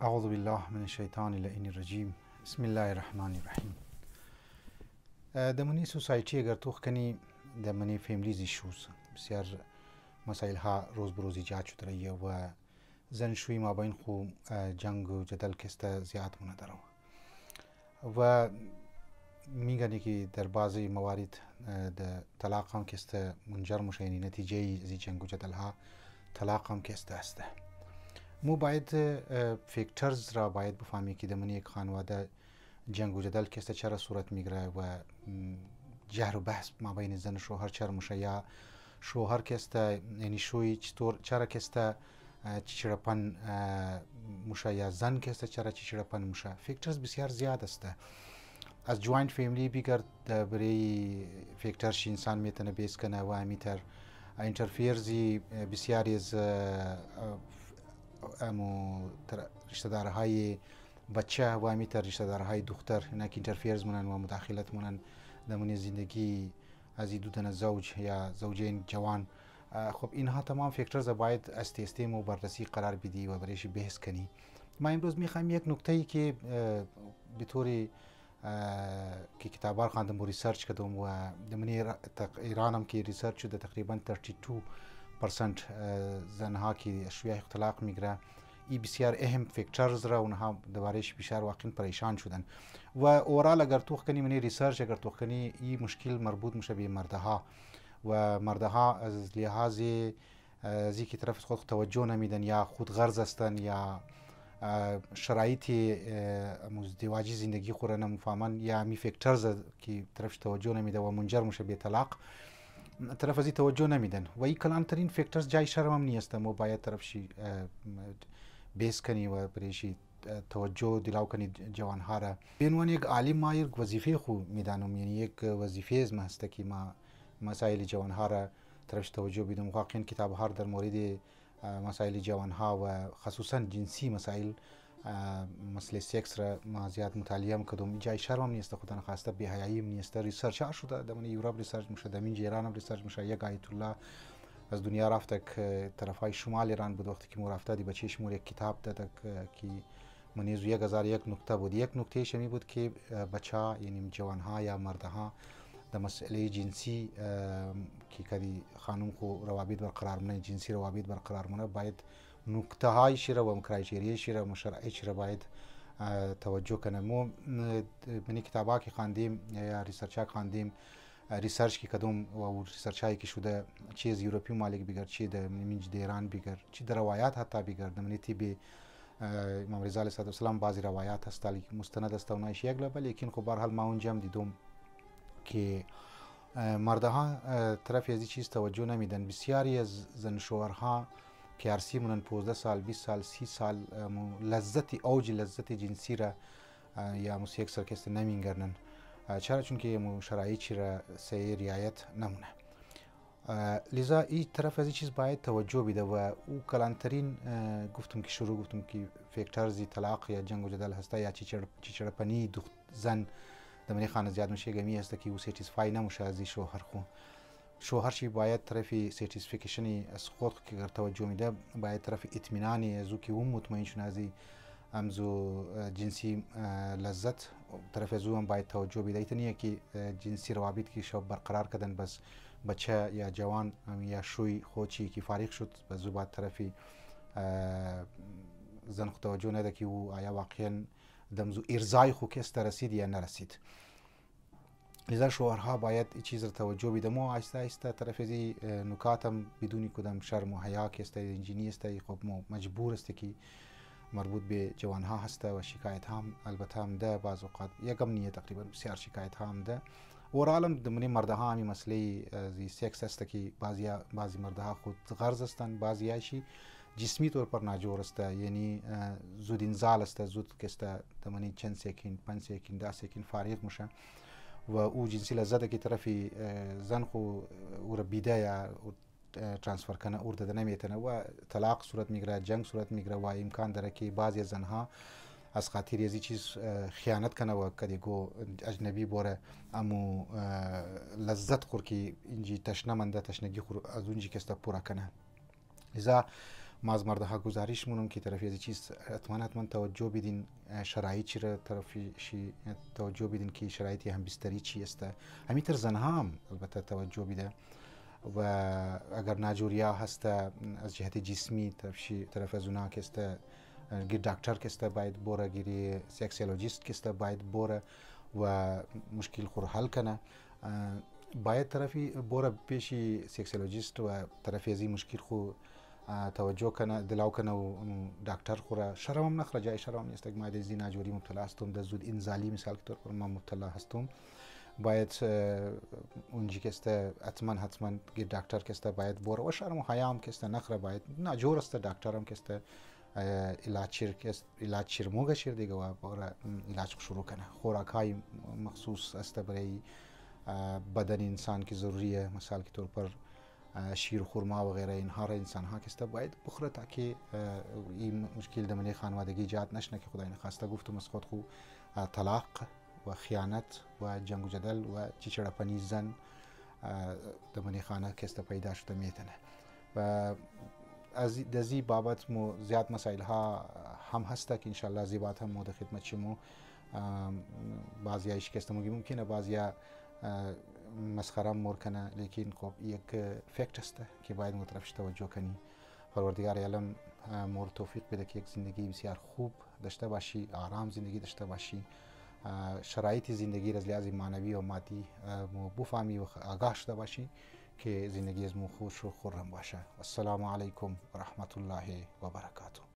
اعوذ بالله من الشیطان اللعین الرجیم بسم الله الرحمن الرحیم. دمنی سوسایتی اگر توخ کنی دمنی فیملیز ایشوز بسیار مسائل ها روز بروز ایجاد شده رایه و زنشوی ما بین خو جنگ و جدل کسته زیاد مونه داره و میگنی که در بعضی موارد د طلاق هم کسته منجر میشه، یعنی نتیجه زی جنگ و جدل ها طلاق هم کسته است. مو باید فیکترز را باید بفهمی که دمنی یک خانواده جنگ و جدل کسته چرا صورت میگیره و جهر و بحث ما بین زن و شوهر چرا میشه، یا شوهر کسته یعنی شوی چطور چرا کسته چیچرپن میشه، یا زن کسته چرا چیچرپن میشه. فیکترز بسیار زیاد است. از جوینت فیملی بگرد برای فیکترش انسان میتونه بیس کنه و میتر اینترفیرزی بسیاری از رشته دارهای بچه و میتر رشته دارهای دختر اینک اینترفیرز منن و مداخلت منن دمونی زندگی از دودن زوج یا زوجین جوان. خب اینها تمام فیکترز باید استیم و بررسی قرار بدی و برایش بحث کنی. ما امروز میخوایم یک نکته‌ای که به طوری که کتابار خواندم و ریسرچ کردم و دمنی ایران هم که ریسرچ شده تقریبا 32% زنها که شویه طلاق میگیره. این بسیار اهم فیکترز را اونها دوارش بسیار واقعا پریشان شدن و اورال اگر توخ کنی منی ریسرچ اگر توخ کنی این مشکل مربوط میشه به مردها و مردها از لحاظ زی که طرف خود توجه نمیدن یا خود غرض هستن یا شرایط ازدواجی زندگی خوره نمیفهمن یا می فیکترز که طرفش توجه نمیده و منجر میشه به طلاق طرف ازی توجه نمیدن و این کلانترین فیکترز جای شرم هم نیست. ما باید طرفشی بیس کنی و بریشی توجه دلاو کنی جوانها را. به عنوان یک عالم ما یک وظیفه خو میدانم، یعنی یک وظیفه از ما هست که ما مسائل جوانها را طرفش توجه بدم. واقعا کتاب ها در مورد مسائل جوانها و خصوصا جنسی مسائل مسئله سکس را ما زیاد مطالعه میکردم. جای شرم هم نیست، خودم خواسته بی حیایی نیست. ریسرچ ها شده در یورپ ریسرچ میشه، در ایران هم ریسرچ میشه. یک آیت الله از دنیا رفته که طرفای شمال ایران بود، وقتی که مو رفته دی بچه‌ش مو یک کتاب داد که منیزو 1001 نکته بود. یک نکته شمی بود که بچه‌ها یعنی جوانها یا مردها در مسئله جنسی که کدی خانم خو روابط برقرار مونه، جنسی روابط برقرار مونه، باید نکته های شیره و کرایتریه شیره و شرایط شیره باید توجه کنه. مو منی کتابا که خواندیم یا ریسرچ ها خواندیم، ریسرچ که کدوم و ریسرچ هایی که شده چی از یوروپی ممالک بگر، چی در منج ایران بگر، چی در روایات حتی بگر در تی به امام رضا علیه السلام بعضی روایات هست مستند است و نایش یک لبه. لیکن خب برحال ما اونجا هم دیدم که مردها طرف از چیز توجه نمیدن. بسیاری از زن شوهرها که عرصی منن 15 سال 20 سال 30 سال لذت اوج لذت جنسی را یا موسیقی سرکست نمیگرنن. چرا؟ چون که شرایطی را سعی رعایت نمونه. لذا این طرف از چیز باید توجه بده و او کلانترین گفتم که شروع گفتم که فیکترزی طلاق یا جنگ و جدل هسته یا چیچرپنی زن دمنی خانه زیاد میشه گمی هست که او سیتیسفای نمیشه از شوهر خو. شوهر چی باید طرفی سیتیسفیکشنی از خود که توجه میده، باید طرف اطمینانی از او که او مطمئن شونه از امزو جنسی لذت طرف از او هم باید توجه بده. ایتنیه که جنسی روابط که شب برقرار کردن بس بچه یا جوان یا شوی خودی که فارغ شد بس او باید طرفی زن خود توجه نده که او آیا واقعا دمزو ارزای خو کس رسید یا نرسید. لذا شوهرها باید این چیز را توجه بده. مو آیسته آیسته طرف از نکاتم بدونی کدام شرم و حیا که است انجینی است، خب مو مجبور است که مربوط به جوانها هست و شکایت هم البته هم ده بعض اوقات یکم نیه تقریبا بسیار شکایت هم ده. اورالم دمنی مردها همی مسئله زی سکس است که بعضی مردها خود غرض هستند، بعضی هایشی جسمی طور پر ناجور است، یعنی زود انزال است، زود کسته دمنی چند سکند 5 سکند 10 سکند فارغ میشه و او جنسی لذت که طرفی زن خو او را بیده یا ترانسفر کنه او داده نمیتونه و طلاق صورت میگیره، جنگ صورت میگیره و امکان داره که بعضی از زنها از خاطر از این چیز خیانت کنه و کدی گو اجنبی بوره امو لذت خور که اینجی تشنه منده تشنگی خور از اونجی کسته پورا کنه. لذا ما از مردها گزارش مونم که طرفی از چیز حتما توجه بدین، شرایطی را طرفی شی توجه بدین که شرایطی هم بستری چی است. همینطور زنها هم البته توجه بده و اگر ناجوریا هست از جهت جسمی طرف از اونا که است گیر دکتر که است باید بوره، گیری سکسولوژیست که است باید بوره و مشکل خور حل کنه. باید طرفی بوره پیشی سکسولوژیست و طرفی از این مشکل خو توجه کنه، دلاو کنه و دکتر خوره. شرم هم نخره، جای شرم نیست که ما از این ناجوری مبتلا هستم، در زود انزالی مثال که طور پر ما مبتلا هستم. باید اونجی که است حتما گیر دکتر که است باید بوره و شرم و حیا هم که است نخره، باید ناجور است دکتر هم که است علاج شیر شیر دیگه و بوره علاج شروع کنه. خوراک های مخصوص است برای بدن انسان که ضروریه، مثال که طور پر شیر و خورما و غیره اینها را انسان ها که باید بخوره تا که این مشکل دمنی خانوادگی ایجاد نشنه که خدای نخواسته. گفتم از خود خو طلاق و خیانت و جنگ و جدل و چیچرپنی زن دمنی خانه که پیدا شده میتونه و از دزی بابت مو زیاد مسائل ها هم هسته که انشالله زیبات هم مو در خدمت شما. بعضی ایش که ممکنه بعضی مسخره مور کنه، لیکن خب یک فکت است که باید مو طرفش توجه کنی. پروردگار عالم مور توفیق بده که یک زندگی بسیار خوب داشته باشی، آرام زندگی داشته باشی، شرایط زندگی از لحاظ معنوی و مادی مو بفهمی و آگاه شده باشی که زندگی از مو خوش و خرم باشه. السلام علیکم و رحمت الله و برکاته.